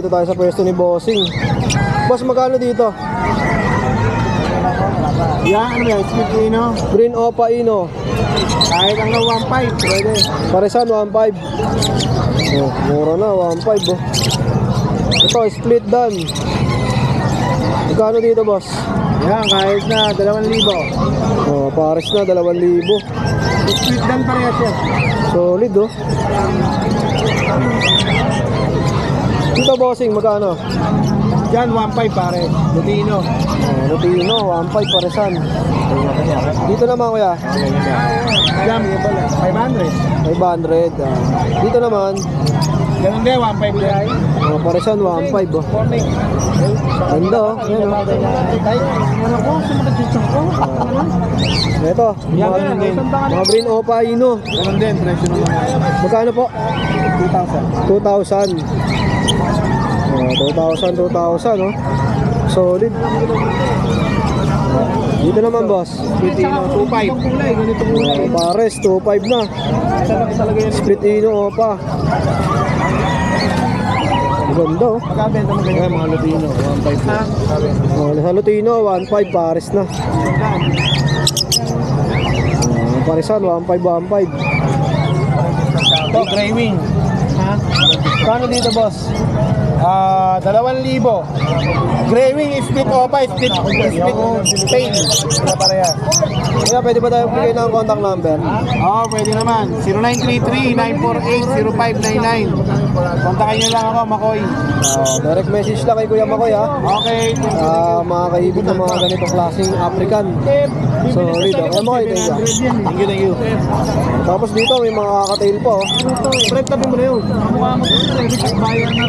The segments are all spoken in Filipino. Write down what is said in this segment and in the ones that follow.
dito tayo sa pwesto ni Bossing. Boss, magkano dito? Yan, ano yan? Split Ino. Green Opa Ino. Kahit ang na 1.5, pwede. Paresan, 1.5. Oh, mura na, 1.5 oh. Ito, split dan. Magkano dito, boss? Yan, kahit na 2,000. Oh, pares na, 2,000. Split dan parehas yan. Solid oh. Dito, Bossing, magkano? Yan, 1.5 pare. Lutino. Oh, Lutino, 1.5 paresan. Dito naman, kuya. Yan, 500. 500. Dito naman, Ganun din, 1.5 din. oh, paresan, 1.5 oh. Ganda oh. Yan oh. Ano ko? Sumakit yung chunk ko. Ito, mga Green Opa Ino. Ganun din, presyo naman. Magkano po? 2,000. 2,000. Oh, 2,000 oh. Solid. Dito naman, boss. Split Ino, 2.5. Ganito kulay. Pares, 2.5 na. Split Ino Opa. Ganda oh. Magkabenta mo ganyan mga Lutino, 1.5. Oh, sa Lutino, 1.5 pares na. Paresan, 1.5. Ito, Grey Wing. Ha? Kano dito, boss? 2,000. Grey Wing, split Opa, split pain. Wala parehas. Kaya pwede ba tayo bigay ng contact number? Oo, pwede naman. 0933-948-0599. Kontakin nyo lang ako, Makoy. Direct message lang kay Kuya Makoy ha. Okay. Mga kaibig ng mga ganitong klaseng African. Solid oh. Kuya Makoy, thank you. Thank you. Tapos dito may mga kakatail pa oh. Fred, tabi mo na yun.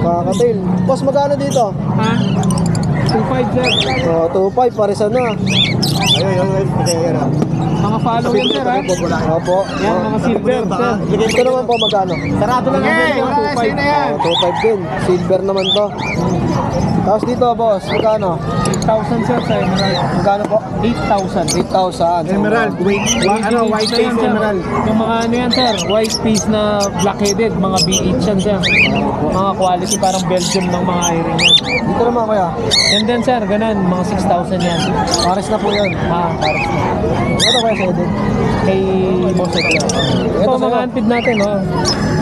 Kakatail. Boss, magkano dito? Ha? 2.5 sir. Oh, 2.5 paresan na. Ayun. Mga follow yan sir ha? Opo. Yan, mga silver sir. Ito naman po magkano? Sarado lang ang 2.5 na yan. 2.5 din. Silver naman to. Tapos dito, boss, magkano? 8,000 sir sa Emerald. Magkano po? 8,000. 8,000. Emerald, white face emerald. Yung mga ano yan sir, white face na black-headed, mga BH yan sir. Mga quality parang Belgium ng mga iron yan. Dito naman, kuya. And then sir, ganun, mga 6,000 yan. Pares na po yun. Pares na. Ito kaya sa edit? Kay Boset lang. Ito Ito, mga sa'yo. unfeed natin, no?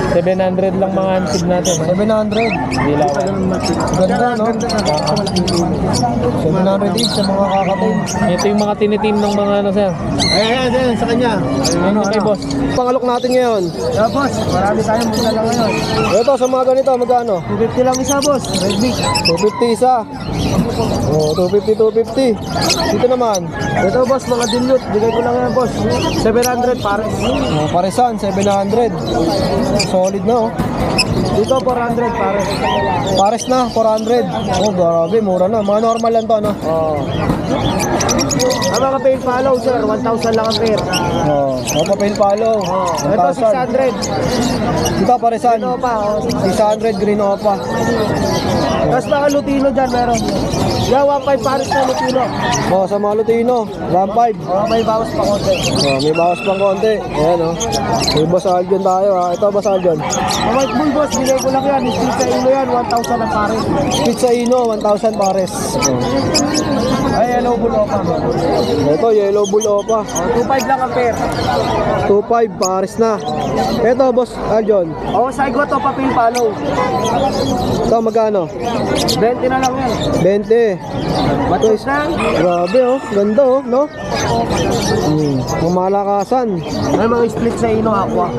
700 lang mga unfeed natin. 700. Dilawan. Ganda, no? 700 each sa mga kakatail. Ito yung mga tinitim ng mga ano sir. Ayan, sa kanya. Ano, kay boss. Pangalok natin ngayon. Yeah, boss. Marami tayong muna lang ngayon. Ito, sa mga ganito, magkano? 250 lang isa, boss. Red Big. 250 isa. Oh, 250. Dito naman. Ito, boss, mga dilute. Bigay ko lang yan, boss. 700 pares. Oh, paresan, 700. Solid na, oh. Dito, 400 pares. Pares na, 400. Oh, grabe, mura na. Mga normal lang to, no? Oh. Ang mga paid follow, sir. 1,000 lang ang pair. Oh, papel palo. Ito, 600. Dito, paresan. Ito pa, oh. 600, green opa. Tapos mga Lutino dyan, meron. Yeah, 1.5 pares na Lutino. Oh, sa mga Lutino, 1.5. Oh, may bawas pa konti. Oh, may bawas pang konti. Ayan, oh. May Boss Aljon tayo, ha. Ito, Boss Aljon. Ang white bull, boss, bigay ko lang yan. Split sa ilo yan, 1,000 ang pares. Pizza Ino, 1,000 pares. Ay, hello, bull opa. Ito, yellow bull opa. 2.5 lang ang pair. 2.5 pares na. Ito, Boss Aljon. Oh, sa igwa to, papel follow. Ito, magkano? 20 na lang yan. 20. Matos na. Grabe, oh. Ganda, oh, no? Mamalakasan. May mga split sa ino, aqua.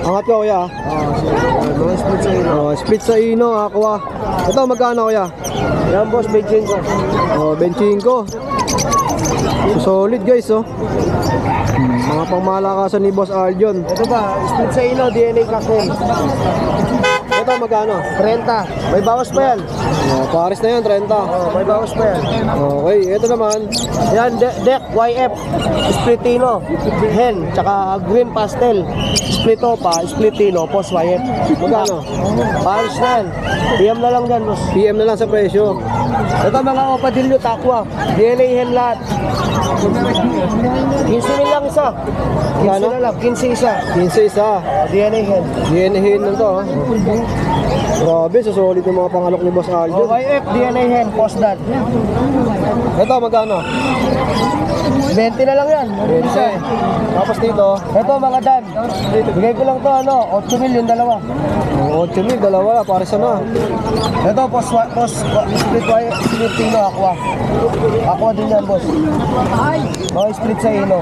Angat ko, kuya. Mga split sa ino. Oh, split sa Ino, aqua. Ito, magkano, kuya? Yan, boss, Beijing ko. Oh, 25. Solid, guys, oh. Mga pangmalakasan ni Boss Aljon. Ito ba, split sa ino, DNA cocktail. Ito, magkano? 30. May bawas pa yan. Oh, pares na yan, 30. Oh, may bawas pa yan. Okay, ito naman. Yan, deck, YF, splitino, hen, tsaka green pastel, split opa, splitino, post YF. Magkano? Paris na yan. PM na lang dyan, boss. PM na lang sa presyo. Ito mga opa dilute aqua, DNA hen lahat. 15 lang isa. 15 Ano? na lang, 15 isa. 15 isa. DNA hen. DNA hen lang to ha. Grabe, susulit yung mga pangalok ni Boss Aljon. OYF, DNA hen, post-dad. Ito, magkano? 20 na lang yan. Isa. Tapos dito, Ito mga dan. Bigay ko lang to 8 mil yung dalawa. 8,000, dalawa, para sa na. Ito split wire, split ino aqua. Aqua din yan boss. Mga split sa ino.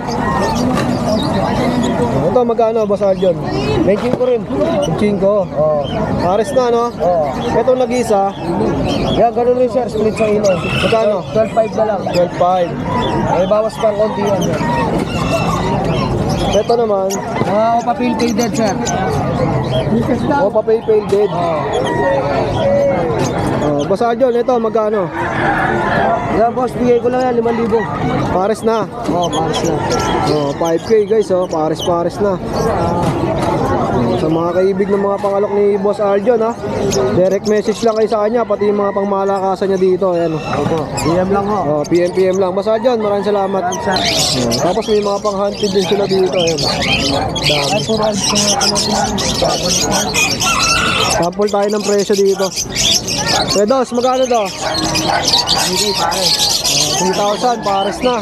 Ito, magkano, Boss Aljon? Making ko rin. 5. Oh. Pares na, no? Oh. Ito nag-isa, Yan, ganun rin sir, split sa ino. magkano? 12.5 na lang. 12,500. May bawas pang konti yan. Ito naman, Mga opapil faded sir. o papel dead. Boss Aljon, ito, magkano? Yan boss, bigay ko lang yan, 5,000. Pares na. Oh, pares na. 5K guys, pares na. Sa mga kaibig ng mga pangalok ni Boss Aljon ha, direct message lang kayo sa kanya, pati yung mga pangmalakasan niya dito. Ayan, Opo, DM lang ho. PM lang. Boss Aljon, maraming salamat. Tapos may mga pang-hunted din sila dito. Ayan. Ay, puro Sample tayo ng presyo dito. Dos, magkano to? 3,000, pares na.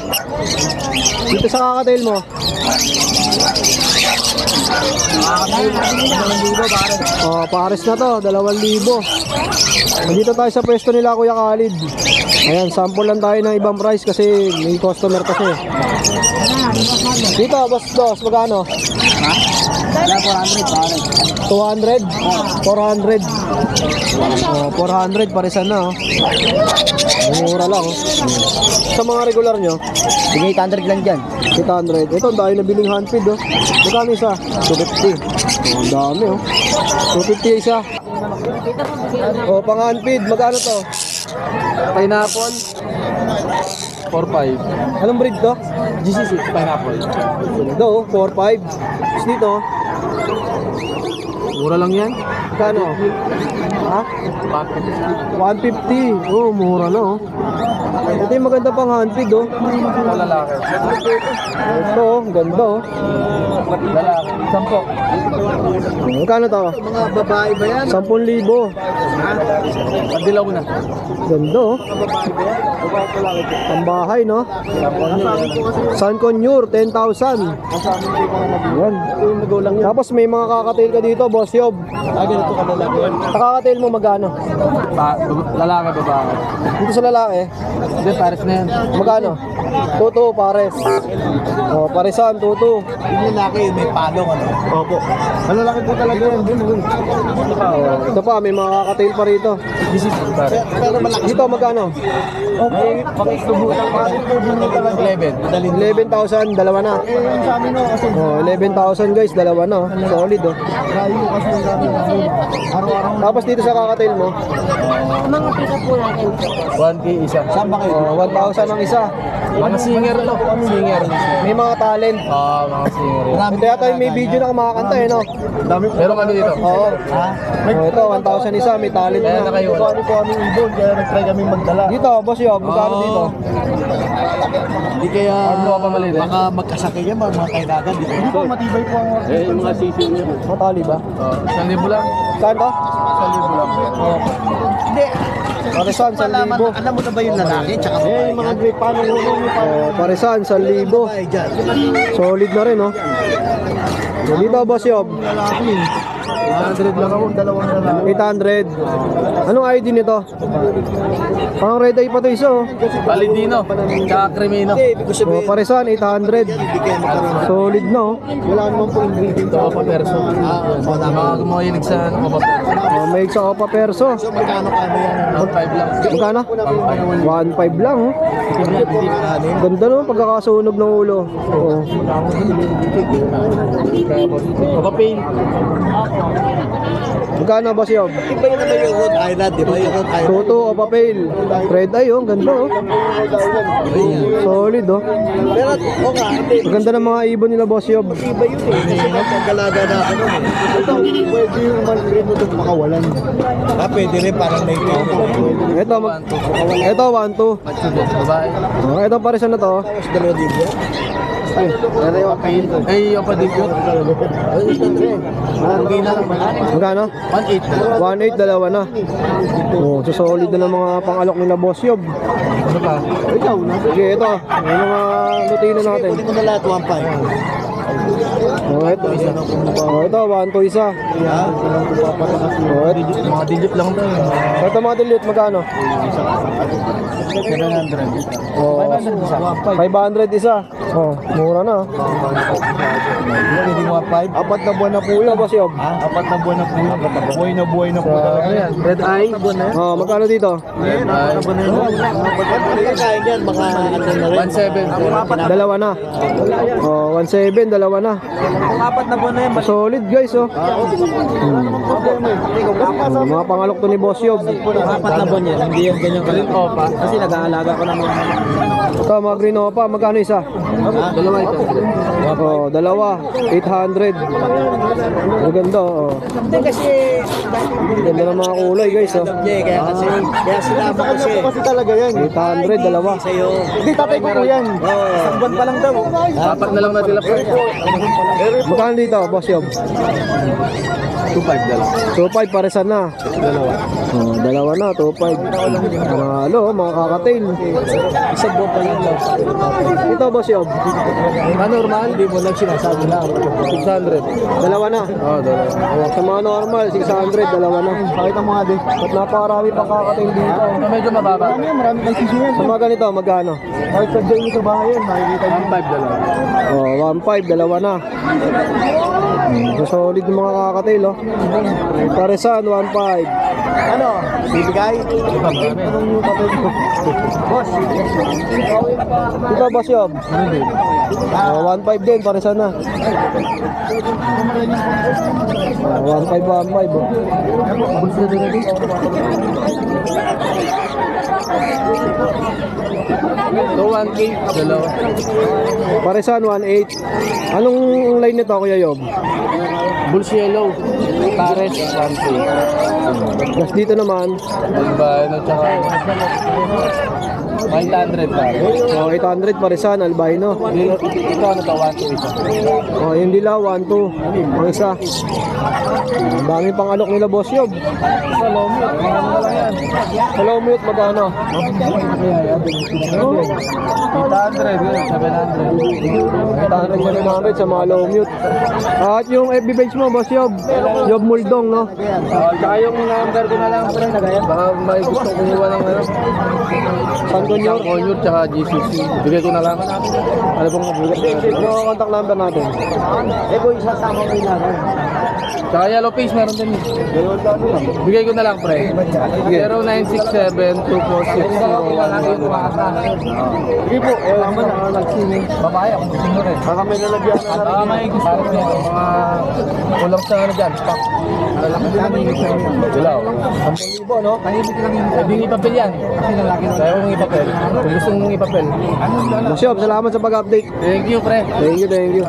Dito sa kakatail mo. Pares na to, 2,000. Nandito tayo sa pwesto nila Kuya Khalid. Ayan, sample lang tayo ng ibang price kasi may customer kasi. Dito, boss Dos, magkano? 200? 400. 400 parisan na. Mura lang. Sa mga regular nyo, Bigay 800 lang dyan. 800. Ito, ang dami na biling handfeed. Magkano isa? 250. Ang dami. 250 isa. Pang handfeed, magkano to? Pineapple. 4-5. Anong breed to? GCC, pineapple. Ito, 4-5. Tapos dito, Mura lang yan. magkano? Ha? 150. Mura na Ito yung maganda pang handfeed Lalaki. Ito, ganda Lalaki. 10. Magkano to? Mga babae ba yan? 10,000. Padilaw na. Ganda Pambahay no? Sun Conure 10,000. Yan. Tapos may mga kakatail ka dito, Boss Yob. Ganito ka lalaki. Sa kakatail mo magkano? Lalaki, babae. Dito sa lalaki, Hindi, pares na yan. magkano? Tutu, pares. Paresan, tutu. Yung lalaki, may palong Opo. Malalaki po talaga yan. Ito pa, may mga kakatail pa rito. Pero malaki. Dito magkano? Okay, pakisubutan pa. 11,000, dalawa na. Sa amin kasi 11,000 guys, dalawa na. Solid layo kasi yung dami namin. Araw-araw. Tapos dito sa kakatail mo, 1K isa. Saan ba kayo? 1,000 ang isa. Mga singer to. Singer. May mga talent. Mga singer. Ito yata yung may video na kumakanta no? Meron kami dito. Oo. Ito, 1,000 isa, may talent Kaya na. na kayo. Kung ano po aming ibon, kaya nag-try kami magdala. Dito, boss Yob, magkano dito? Hindi kaya Ano pa maliit? baka magkasakay yan, mga kaidagan. Hindi po matibay po ang Yung mga sising niya. Matali ba? 1,000 lang. Saan to? 1,000 lang. Hindi. Parisan, 1,000. Alam mo na ba yung lalaki? Tsaka Yung mga great paano Parisan, 1,000. babae dyan. Solid na rin, no? Dito, boss Yob, Lalaki. 800 lang ako, dalawang lalaki. 800. Anong ID nito? Pang red eye pa to isa, Valentino. Tsaka Cremino. Hindi, ibig ko sabihin, Parisan, 800. hindi kayo magkaroon. Solid, no? Wala naman po ingredient. Ito pa perso. Mga gumahilig sa mga perso. May sa Opa Perso. So, magkano kano yan? 1,500 lang. Magkano? 1,500 lang, oh. Hindi kanin. Ganda, no? Pagkakasunog ng ulo. Oo. Mga pain. Magkano Boss Yob? Iba yun naman yung Rhode Island, di ba? Yung Rhode Island. Tuto o papel? Red eye oh, ganda oh. Solid oh. Pero, o nga, hindi. Maganda ng mga ibon nila Boss Yob. Iba yun eh. Kasi napagalaga na ako nun eh. Ito, pwede yung malgrade mo ito makawalan. Pwede rin parang native. Ito, ito 1-2. Babae. Oh, ito parisan na to. Tapos dalawa din yun. Pero yung apel. Ay, yung pa din yun. Hindi na lang. Magkano? 1.8. 1.8, dalawa na. Oh, so solid na ng mga pangalok nila Boss Yob. Ano pa? Ikaw na. Sige, ito. Yung mga lutina natin. Kunin mo na lahat 1.5. Oh, ito. Oh, ito 1-2 isa. Oh, ito. Mga digit lang to. Ito mga dilute, magkano? 700. Oh, 500 isa. Oh, mura na. Pwede mo 5. Apat na buwan na po Ito Boss Yob. Apat na buwan na po yun. Buhay na buhay na po. Ano yan? Red eye. Oh, magkano dito? Red eye. Kaya yan, mga ano na rin. 1.7. Dalawa na. Oh, 1.7, dalawa na. Apat na buwan na yan. Solid guys, oh. Mga pangalok to ni Boss Yob. Apat na buwan yan. Hindi yan ganyan kalit. Opa. Kasi nag-aalaga ko ng mga... Ito, mga green opa, magkano isa? Dalawa ito. Oh, dalawa, 800. Maganda, oh. Hindi kasi... Ganda ng mga kulay guys, oh. Kaya kasi... Kaya sinama ko siya. Kasi talaga yan. 800, dalawa. Sa'yo. Hindi, tatay ko po yan. Isang buwan pa lang daw. Apat na lang na tila pa. Magkano dito, Boss Yob? 2.5 dalawa. 2.5 paresan na. Dalawa. Oh, dalawa na, 2.5. Panalo, mga kakatail. Isang buwan pa lang daw. Ito, Boss Yob. Normal, di mo lang sinasabi lang. 600. Dalawa na. Oo, dalawa. Oh, sa mga normal, 600, dalawa na. Pakita mo nga din. At napakarami pa kakatail dito. Medyo mababa. Marami kang sisiyan. Sa mga ganito, magkano? Kahit sa dyan sa bahay yan, makikita niyo. 1.5 dalawa. Oh, 1.5, dalawa na. So, solid yung mga kakatail, oh. Paresan, 1.5. Ano? Bibigay? Boss. Ito, Boss Yob. Oh, 1.5 din, paresan na. Oh, 1.5, 1.5, oh. So 1K dalawa. Paresan, 1.8. Anong line nito, Kuya Yob? Bulls yellow. Pares 1K. Gas dito naman. Albino tsaka 900 pa. Oh, 800 paresan, albino. Ito ano to 1K isa. Oh, yung dila, 1.2. Ang isa. Ang dami pang alok nila, Boss Yob. Sa lomyo. Ano lang yan. Hello, mute, magkano? 800 yun. 700. 800 sa mga low mute. At yung FB page mo, Boss Yob. Yob Muldong, no? Tsaka yung number ko na lang pre. Baka may gusto kumuha ng ano. San Conyor. Conyor tsaka GCC. Bigay ko na lang. Ano pong yung contact number natin? Eh, boy, isa tama ko yung natin. Tsaka yellow face meron din. Bigay ko na lang pre. 0967-246-0111. Sige po, tama na. Nagsini. Babae ako gusto mo rin. Baka may nalagyan na Baka may gusto ko rin. Mga kulang sa ano dyan. Stock. Dilaw. 10,000, no? Pwede yung ipapel yan. Kaya kong ipapel. Kung gusto mong ipapel. Boss Yob, salamat sa pag-update. Thank you pre. Thank you, thank you.